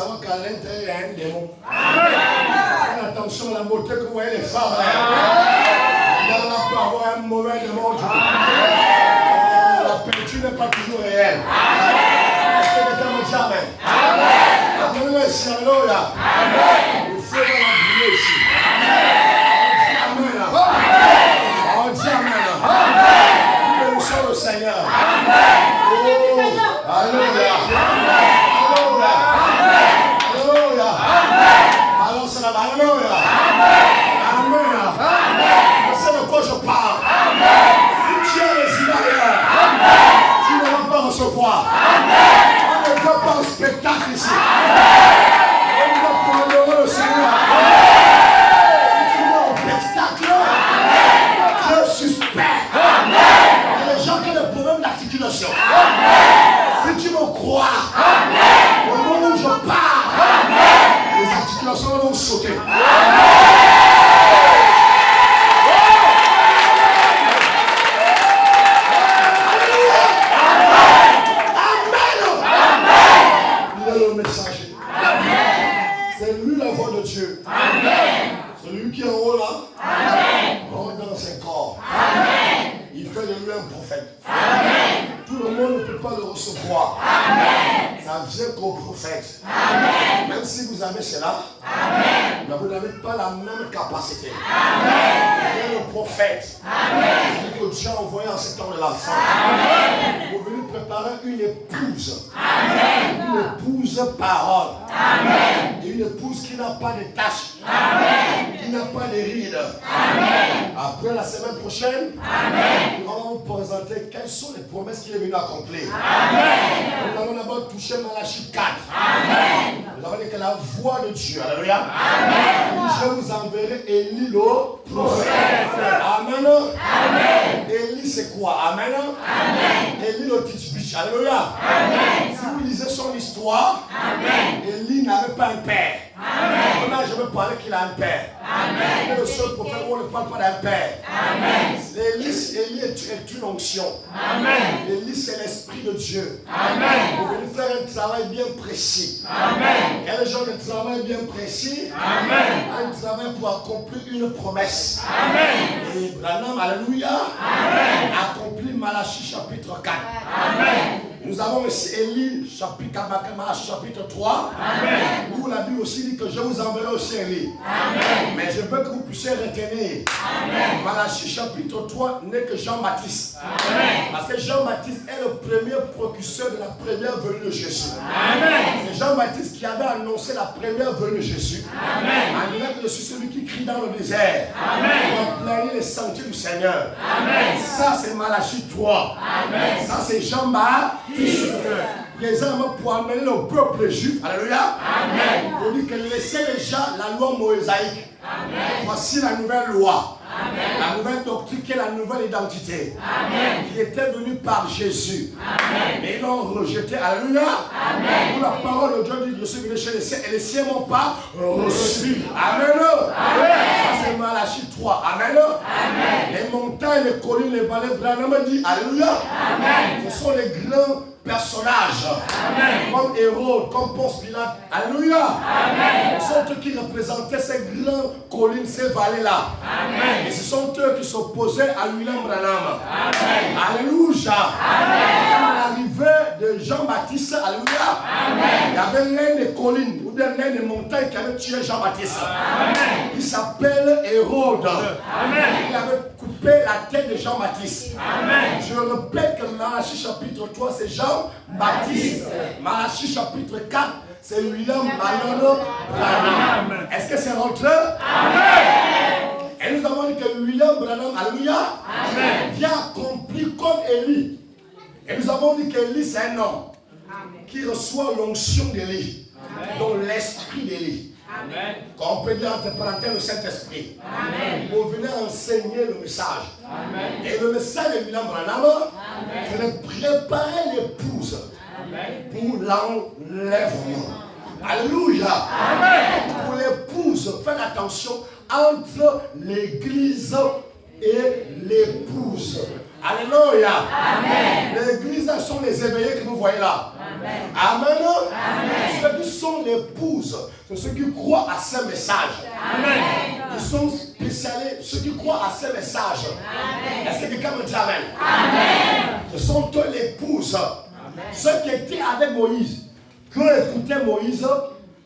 savoir qu'à l'intérieur, il y a un démon. Faites attention à la beauté que vous voyez les femmes. Là, on peut avoir un mauvais démon. La peinture n'est pas toujours réelle. Est-ce que quelqu'un me dit amen? Amen. Ici, alléluia. Le feu va la brûler ici. Amen. On dit amen. Nous sommes le Seigneur. Oh, alléluia. Alléluia. Alors c'est la alléluia. Amen. Je sais de quoi je parle. Si tu es les Israéliens, tu ne vas pas recevoir. On ne fait pas un spectacle ici. On va prendre le Seigneur. Si tu vas au spectacle, je suspecte. Il y a des gens qui ont des problèmes d'articulation. Si tu me crois, au moment où je parle, les articulations vont sauter. C'est lui la voix de Dieu. Amen. Celui qui est en haut là, rentre dans ses corps. Amen. Il fait de lui un prophète. Amen. Tout le monde ne peut pas le recevoir. Amen. Ça vient qu'au prophète. Amen. Même si vous avez cela, amen, mais vous n'avez pas la même capacité. Amen. Il y a le prophète. Amen. Que Dieu a envoyé en ce temps de la fin. Amen. Vous venez préparer une épouse. Amen. Une épouse parole. Amen. Et une épouse qui n'a pas de taches. Amen. Qui n'a pas de rides. Amen. Après la semaine prochaine, amen, nous allons vous présenter quelles sont les promesses qu'il est venu accomplir. Amen. Nous allons d'abord toucher Malachie 4. Amen. Nous allons dire que la voix de Dieu. Alléluia. Amen. Je vous enverrai Élie le prophète. Amen. Amen. Élie c'est quoi? Amen. Amen. Élie le titubich. Alléluia. Amen. Si vous lisez son histoire, amen, Élie n'avait pas un père. Amen. On n'a jamais parlé qu'il a un père. Amen. Il est le seul prophète où on ne parle pas d'un père. Amen. Élie est une onction. Amen. Élie c'est l'esprit de Dieu. Amen. Vous venez faire un travail bien précis. Amen. Quel genre de travail bien précis? Amen. Un travail pour accomplir une promesse. Amen. Et Branham, alléluia, amen, accomplit Malachie chapitre 4. Amen. Nous avons ici Élie, chapitre 3, amen, où la Bible aussi dit que je vous enverrai aussi Élie. Amen. Mais je veux que vous puissiez retenir, amen, Malachie chapitre 3 n'est que Jean-Baptiste. Amen. Parce que Jean-Baptiste est le premier précurseur de la première venue de Jésus. Amen. C'est Jean-Baptiste qui avait annoncé la première venue de Jésus. Amen. En disant que je suis celui qui crie dans le désert. Amen. Pour planer les sentiers du Seigneur. Amen. Ça c'est Malachie 3. Amen. Ça c'est Jean-Baptiste. Présentement pour amener le peuple juif. Alléluia. Amen. Pour dire que laissez déjà la loi mosaïque. Amen. Voici la nouvelle loi. Amen. La nouvelle doctrine qui est la nouvelle identité. Amen. Qui était venue par Jésus. Amen. Mais ils l'ont rejeté. Alléluia. Amen. Où la parole de Dieu dit je suis venu chez les siens et les siens m'ont pas reçu. Amen. Amen. Ça c'est Malachie 3. Amen. Amen. Les montagnes, les collines, les vallées, Branham dit alléluia. Amen. Ce sont les grands personnages. Amen. Comme Hérode, comme Ponce Pilate. Alléluia. Amen. Ce sont eux qui représentaient ces grandes collines, ces vallées-là. Amen. Et ce sont eux qui s'opposaient à William Branham. Amen. Alléluia. Amen. À l'arrivée de Jean-Baptiste, alléluia, amen, il y avait l'un des collines ou l'un des montagnes qui avait tué Jean-Baptiste. Il s'appelle Hérode. Amen. Il avait coupé la tête de Jean-Baptiste. Amen. Je répète que Malachie chapitre 3 c'est Jean-Baptiste. Malachie chapitre 4 c'est William Marion Branham. Est-ce que c'est rentré? Amen. Et nous avons dit que William Branham, alléluia, amen, vient accomplir comme Élie. Et nous avons dit qu'Élie c'est un homme, amen, qui reçoit l'onction d'Élie, dont l'esprit d'Élie. Qu'on peut dire entre parenthèses le Saint-Esprit. Pour venir enseigner le message. Amen. Et le message de William Branham, c'est de préparer l'épouse pour l'enlèvement. Alléluia. Amen. Pour l'épouse, faites attention entre l'église et l'épouse. Alléluia. Amen. L'église sont les éveillés que vous voyez là. Amen. Amen. Amen. Ceux qui sont l'épouse de ceux qui croient à ce message. Amen. Ils sont spécialisés, ceux qui croient à ce message. Est-ce que quelqu'un me dit amen? Amen. Ce sont eux l'épouse. Ceux qui étaient avec Moïse, qui ont écouté Moïse,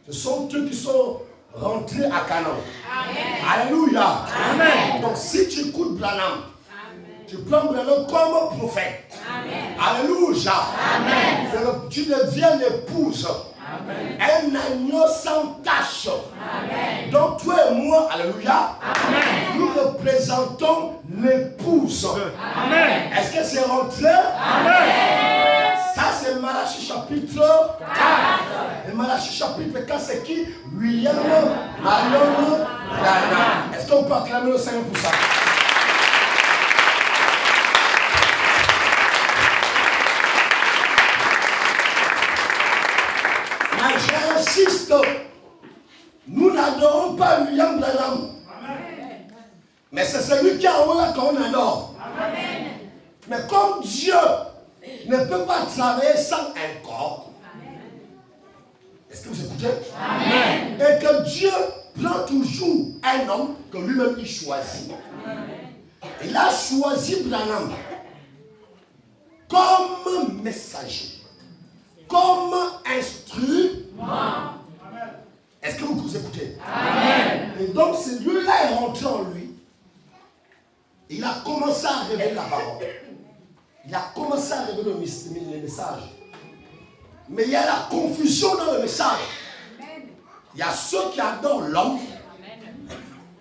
ce sont eux qui sont rentrés à Canaan. Alléluia. Amen. Donc si tu écoutes Branham, tu prends Branham comme prophète. Amen. Alléluia. Amen. Tu deviens l'épouse. Un agneau sans tache. Amen. Donc toi et moi, alléluia, amen, nous représentons l'épouse. Amen. Est-ce que c'est rentré? Amen. Ça c'est Malachie chapitre 4. Et Malachie chapitre 4 c'est qui? William Marion Branham. Est-ce qu'on peut acclamer le Seigneur pour ça? J'insiste, nous n'adorons pas William Branham. Mais c'est celui qui a en haut là qu'on adore. Amen. Mais comme Dieu ne peut pas travailler sans un corps, est-ce que vous écoutez? Amen. Et que Dieu prend toujours un homme que lui-même il choisit. Il a choisi Branham comme messager, comme instrument. Est-ce que vous écoutez? Amen. Et donc celui-là est rentré en lui. Il a commencé à révéler la parole. Il a commencé à révéler le message. Mais il y a la confusion dans le message. Il y a ceux qui adorent l'homme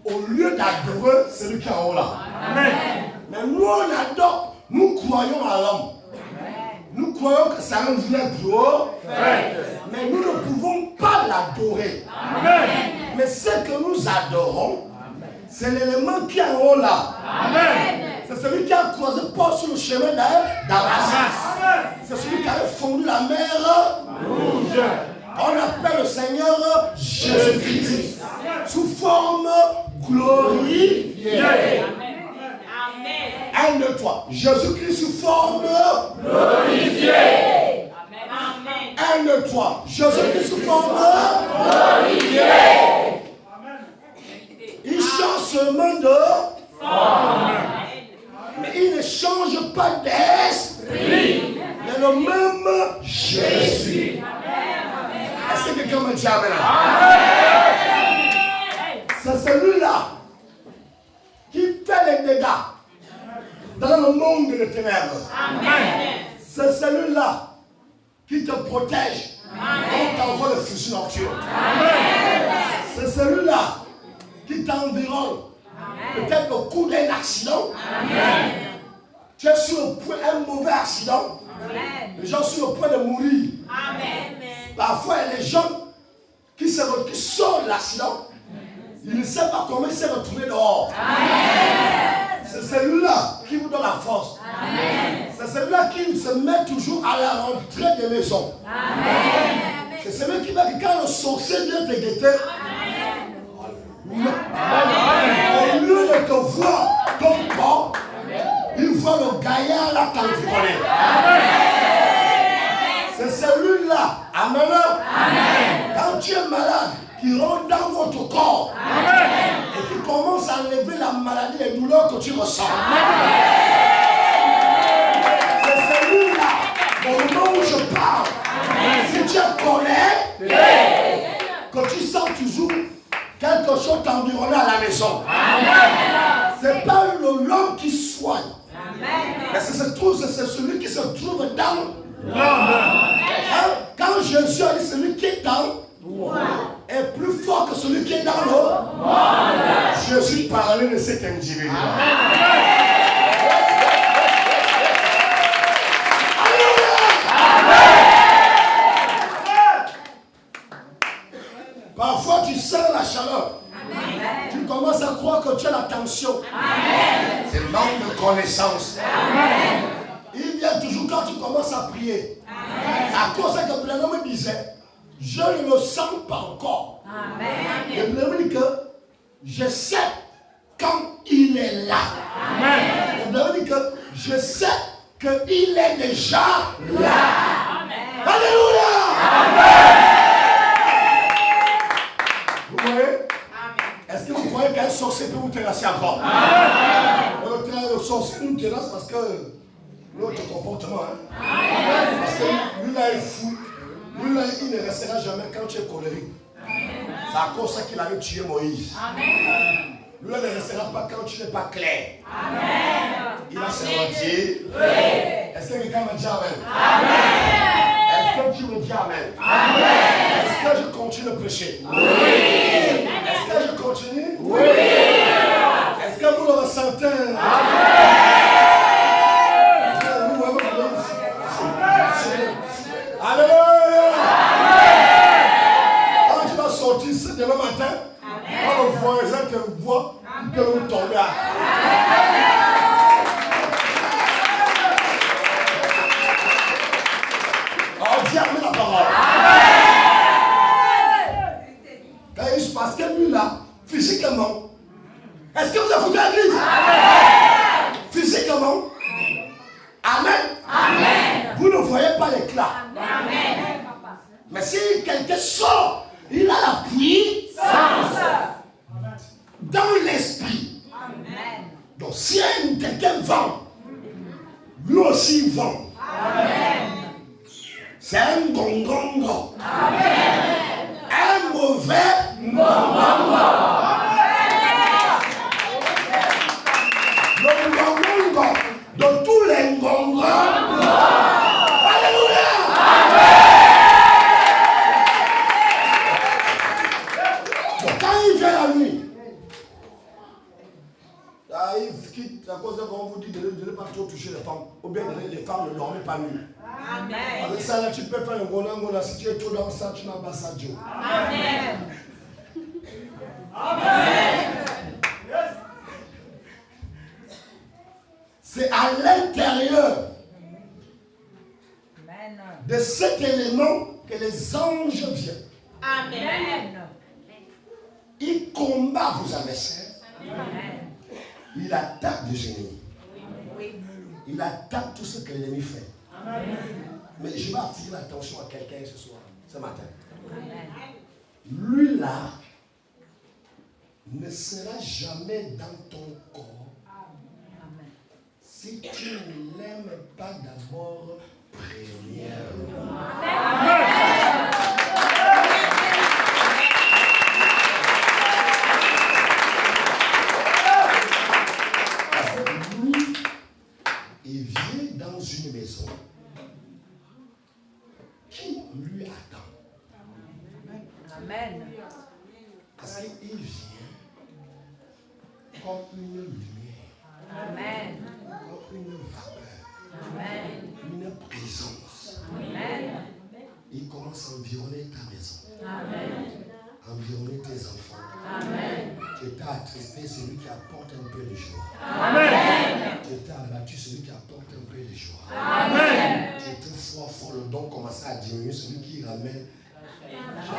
au lieu d'adorer celui qui est en haut là. Amen. Mais nous on adore, nous croyons à l'homme. Nous croyons que c'est un vrai prophète. Mais nous ne pouvons pas l'adorer. Mais ce que nous adorons, c'est l'élément qui est en haut là. C'est celui qui a croisé Paul sur le chemin d'Damas. C'est celui qui avait fondu la mer rouge. On appelle le Seigneur Jésus-Christ sous forme glorifiée. Un, deux, trois. Jésus-Christ sous forme glorifiée. Un, deux, trois. Jésus-Christ sous forme glorifiée. Il change seulement de forme. Mais il ne change pas d'esprit. Mais le même Jésus. Est-ce que quelqu'un me dit amen? C'est celui-là qui fait les dégâts dans le monde de ténèbres. C'est celui-là qui te protège quand tu envoies le fusil nocturne. C'est celui-là qui t'environne. Peut-être au coup d'un accident. Tu es sur le point d'un mauvais accident. Les gens sont sur le point de mourir. Parfois, il y a des gens qui sortent de l'accident. Ils ne savent pas comment ils s'est retrouvé dehors. C'est celui-là qui vous donne la force. C'est celui-là qui se met toujours à la rentrée des maisons. C'est celui qui va dire quand le sorcier vient te guetter. Au lieu de te voir ton corps, il voit le gaillard là t'environner. C'est celui-là. Amen. Quand tu es malade, qui rentre dans votre corps et qui commence à enlever la maladie et les douleurs que tu ressens. C'est celui-là, au moment où je parle, si tu es colère, que tu sens toujours quelque chose t'environner à la maison. C'est pas l'homme qui soigne, mais c'est celui qui se trouve dans quand Jésus a dit celui qui est dans est plus fort que celui qui est dans le monde. Jésus parlait de cet individu. Parfois tu sens la chaleur. Tu commences à croire que tu as la tension. C'est le manque de connaissance. Il vient toujours quand tu commences à prier. C'est à cause que Branham me disait, je ne le sens pas encore. Et Branham dit que je sais quand il est là. Et Branham dit que je sais qu'il est déjà là. Alléluia. merci encore. On est très sorcier une tenace parce que l'autre comportement. Parce que lui là est fou. Lui là il ne restera jamais quand tu es colérique. C'est à cause de ça qu'il avait tué Moïse. Lui là ne restera pas quand tu n'es pas clair. Il va se mentir. Est-ce que quelqu'un me dit amen? Est-ce que tu me dis amen? Est-ce que je continue de prêcher? Est-ce que je continue? Est-ce que vous le ressentez? Alléluia! Quand tu vas sortir demain matin, quand le voisin te voit, il peut vous tomber. Amen la parole. Parce que lui là, physiquement, est-ce que vous écoutez l'église? Physiquement, amen. Vous ne voyez pas l'éclat. Mais si quelqu'un sort, il a la puissance dans l'esprit. Donc si quelqu'un vend, lui aussi vend. C'est un gongongo. Un mauvais gongongo. Le gongongo de tous les gongons. Alléluia. Donc quand il vient la nuit, il quitte à cause de qu'on vous dit de ne pas trop toucher les femmes. Ou bien les femmes ne dorment pas nuit. Avec ça, là, tu peux faire un gonangona. Si tu es trop dans ça, tu n'as pas ça, Dieu. C'est à l'intérieur de cet élément que les anges viennent. Il combat vos adversaires. Il attaque des ennemis. Il attaque tout ce que l'ennemi fait. Mais je vais attirer l'attention à quelqu'un ce soir, ce matin. Lui là ne sera jamais dans ton corps si tu ne l'aimes pas d'abord premièrement. Parce que lui, il vient dans une maison qui lui attend. Amen. Parce qu'il vient comme une lumière. Amen. Comme une vapeur. Amen. Une présence. Amen. Il commence à environner ta maison. Amen. Environner tes enfants. Amen. Tu étais attristé, celui qui apporte un peu de joie. Amen. Tu étais abattu, celui qui apporte un peu de joie. Amen. Tu étais fort, le don commençait à diminuer, celui qui ramène. Alléluia!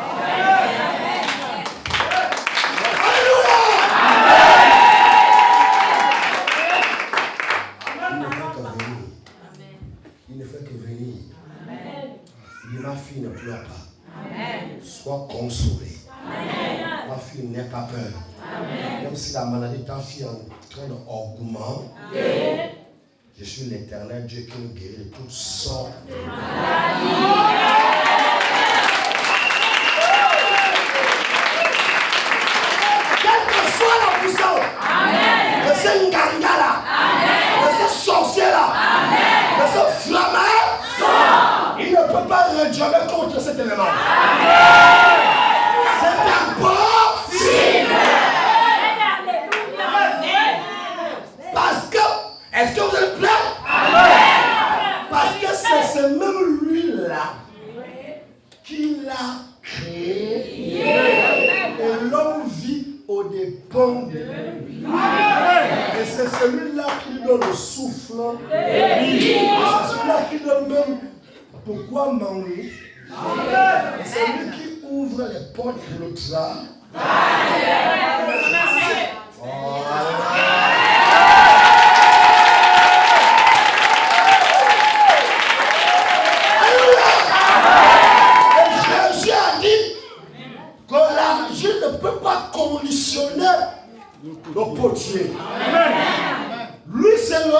Il ne fait que venir. Il dit, ma fille ne pleure pas. Sois consolée. Ma fille n'aie pas peur. Même si la maladie de ta fille est en train d'augmenter, je suis l'Éternel Dieu qui nous guérit de toutes sortes de maladies. Quelle que soit la puissance de ce nganga-là, de ce sorcier-là, de ce flameur, il ne peut pas réduire contre cet élément. C'est impossible. Parce que, est-ce que vous êtes prêts? Parce que c'est ce même lui-là qui l'a créé. Et l'homme vit au dépens de lui. Et c'est celui-là qui lui donne le souffle. Et c'est celui-là qui donne même pourquoi manger. Et c'est lui qui ouvre les portes pour le travail. Jésus a dit que l'argent ne peut pas conditionner Le potier. Amen. Lui, c'est le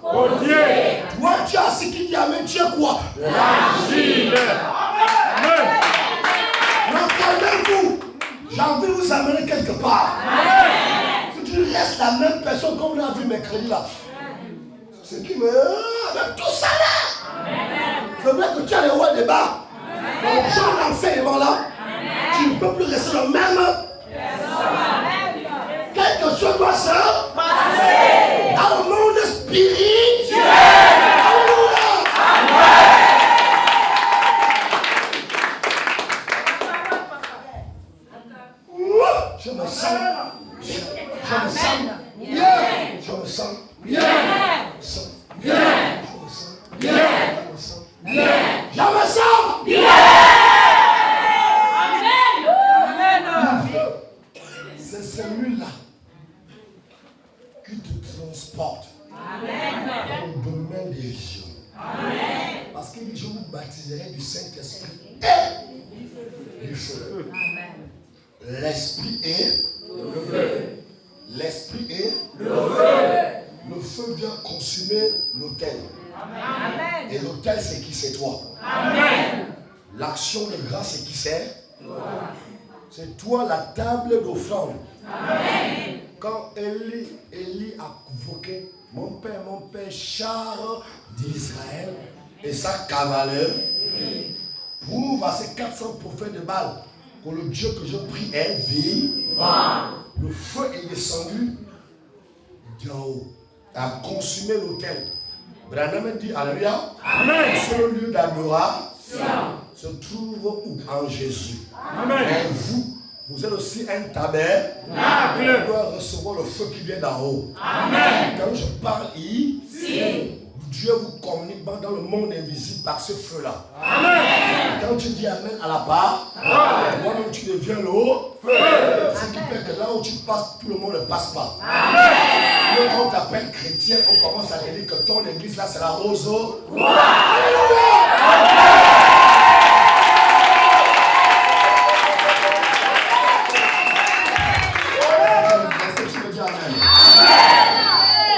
Potier. Toi, tu as ce qu'il dit, Amen, tu es quoi? L'agile. Amen. Entendez-vous? J'ai envie de vous amener quelque part. Si tu restes la même personne comme on a vu mercredi là. Ce qui me... Avec tout ça là. C'est vrai que tu as le roi des bas. Donc, genre l'enseignement là, tu ne peux plus rester le même. Quelque chose doit se passer dans le monde spirituel. Alléluia. Je me sens bien. Je me sens bien. Je me sens bien. Je me sens bien. Je me sens bien. Je me sens bien. Je me sens bien. C'est celui-là qui te transporte dans le domaine des visions. Parce qu'il dit, je vous baptiserai du Saint-Esprit et du feu. L'esprit est le feu. L'esprit est le feu. Le feu vient consumer l'autel. Et l'autel, c'est qui? C'est toi. L'action de grâce, c'est qui c'est? C'est toi la table d'offrande. Quand Élie a convoqué mon père, char d'Israël et sa cavalerie, prouve à ces 400 prophètes de Baal que le Dieu que je prie est vivant. Le feu est descendu d'en haut, a consumé l'autel. Branham dit alléluia. Amen. Ce lieu d'adoration se trouve où? En Jésus. Amen. Et vous êtes aussi un tabernacle. Vous doit recevoir le feu qui vient d'en haut. Amen. Quand je parle ici, Dieu vous communique dans le monde invisible par ce feu-là. Amen. Quand tu dis Amen à la part, moi-même tu deviens le feu. Ce qui fait que là où tu passes, tout le monde ne passe pas. Amen. Quand on t'appelle chrétien, on commence à te dire que ton église là c'est la rose. Alléluia. Est-ce que tu me dis Amen?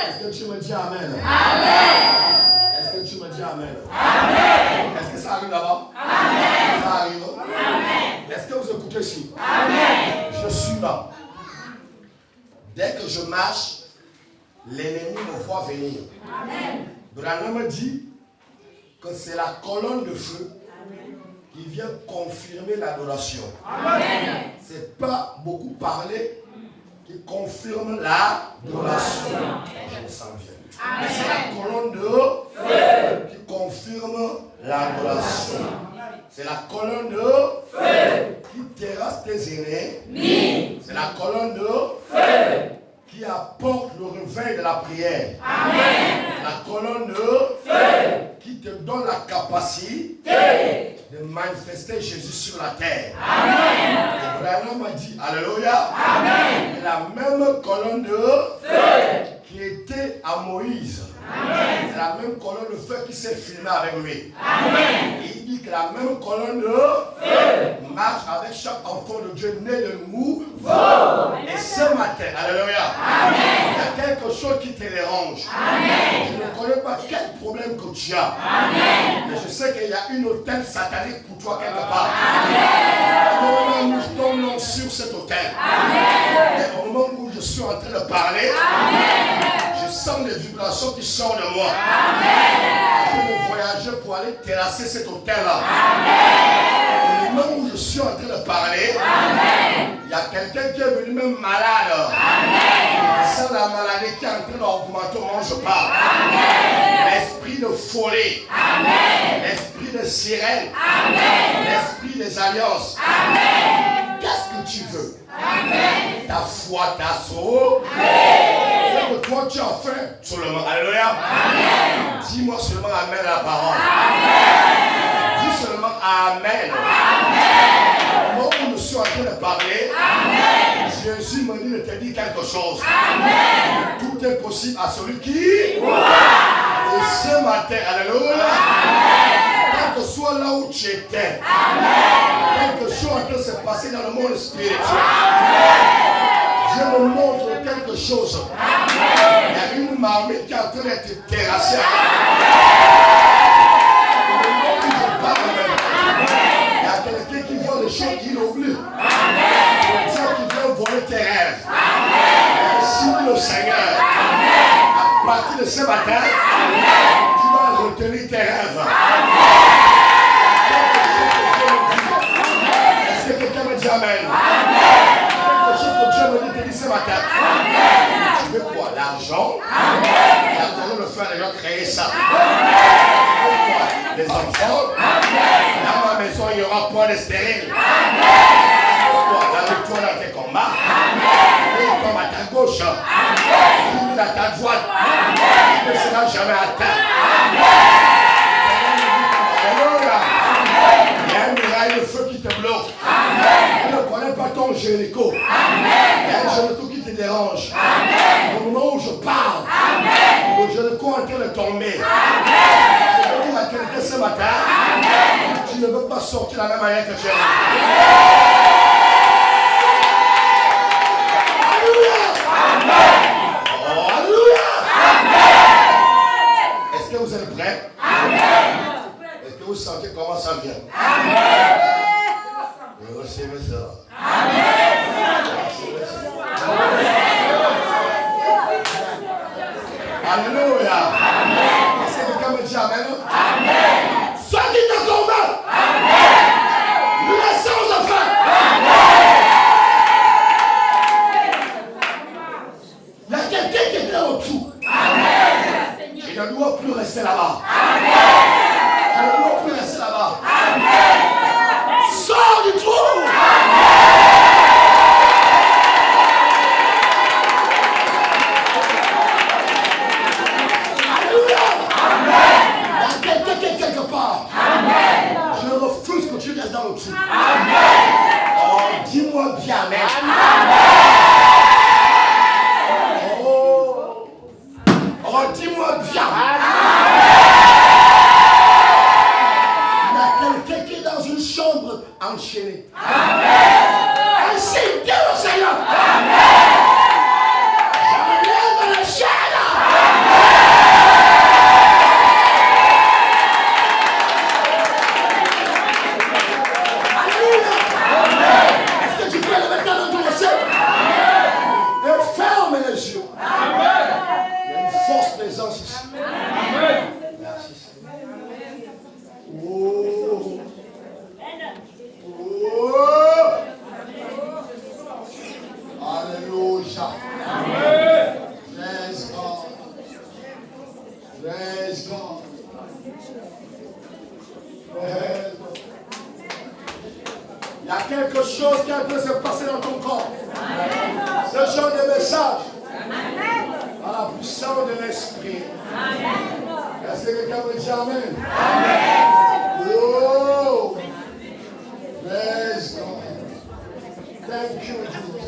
Est-ce que tu me dis Amen? Est-ce que tu me dis Amen? Est-ce que ça arrive là-bas? Ça arrive? Est-ce que vous écoutez ici? Je suis là. Dès que je marche, l'ennemi me voit venir. Branham dit que c'est la colonne de feu qui vient confirmer l'adoration. C'est pas beaucoup parler qui confirme l'adoration. Je me sens bien. Mais c'est la colonne de feu qui confirme l'adoration. C'est la colonne de feu qui terrasse tes aînés. C'est la colonne de feu qui apporte le réveil de la prière. La colonne de feu qui te donne la capacité de manifester Jésus sur la terre. Et Branham m'a dit, alléluia, et la même colonne de feu qui était à Moïse. C'est la même colonne de feu qui s'est filmée avec lui. Il dit que la même colonne de feu marche avec chaque enfant de Dieu né de nous. Et ce matin, alléluia, il y a quelque chose qui te dérange. Je ne connais pas quel problème que tu as. Mais je sais qu'il y a une autel satanique pour toi quelque part. Nous mettons nom sur cet autel. Et au moment où je suis en train de parler, je sens des vibrations qui sortent de moi. Je vais voyager pour aller terrasser cet hôtel-là. Au moment où je suis en train de parler, il y a quelqu'un qui est venu même malade. C'est la maladie qui est en train d'augmenter au moment où je parle. L'esprit de folie, l'esprit de sirène, l'esprit des alliances. Qu'est-ce que tu veux? Ta foi t'a sauvé. C'est que toi tu as faim seulement. Alléluia. Dis-moi seulement Amen à la parole. Dis seulement Amen. Moi où je suis en train de parler, Jésus me dit de te dire quelque chose. Tout est possible à celui qui croit. Et ce matin, alléluia, quel que soit là où tu étais, quelque chose en train de se passer dans le monde spirituel, Je me montre quelque chose. Il y a une marmite qui est en train d'être terrassée. Il y a quelqu'un qui voit les choses qu'il oublie. Dieu qui vient voler tes rêves. Merci le Seigneur. À partir de ce matin, tu vas retenir tes rêves. Est-ce que quelqu'un me dit Amen? Quelque chose que Dieu me dit ce matin. Tu veux quoi? L'argent? Et attendons le faire les gens créer ça. Les enfants? Dans ma maison, il n'y aura point de stérile. La victoire dans tes combats. Et comme à ta gauche, à ta droite, tu ne seras jamais atteint. Alléluia. Il y a un miraille de feu qui te bloque. Tu ne connais pas ton génico. Il y a un génico qui te dérange. Au moment où je parle, le génico est en train de tomber. Je veux dire à quelqu'un ce matin, tu ne veux pas sortir de la même manière que tu es. Est-ce que vous êtes prêts? Est-ce que vous sentez comment ça vient? Recevez ça. Alléluia. Est-ce que quelqu'un me dit Amen? Soit qui te combat. Nous laissons aux enfants. Il y a quelqu'un qui est là autour. Tu ne dois plus rester là-bas. Tu ne dois plus rester là-bas. Sors du trou. Alléluia. Il y a quelqu'un qui est quelque part. Je refuse que tu restes dans le trou. Oh, dis-moi bien, Amen. Oh, dis-moi bien. Il y a quelqu'un qui est dans une chambre enchaînée. Un signe au Seigneur. J'enlève la chaîne. Alléluia. Est-ce que tu peux le mettre dans ton ciel? Et ferme les yeux. Force présence ici. Amen. Merci. Oh. Oh. Alléluia. Praise God. Praise God. Praise God. Il y a quelque chose qui est en train de se passer dans ton corps. Ce genre de message. À la puissance de l'esprit. Est-ce que quelqu'un me dit Amen? Amen. Oh! Praise God. Thank you, Jesus.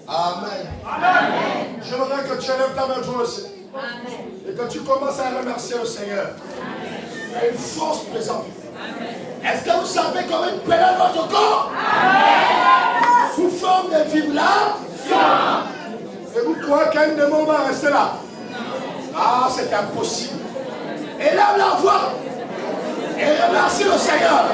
Amen. Amen. J'aimerais que tu élèves ta main toi aussi. Et que tu commences à remercier le Seigneur. Il y a une force présente. Est-ce que vous savez comment il pénètre votre corps? Amen. Sous forme de vibration. Et vous croyez qu'un démon va rester là? Ah, c'est impossible. Élève la voix et remercie le Seigneur.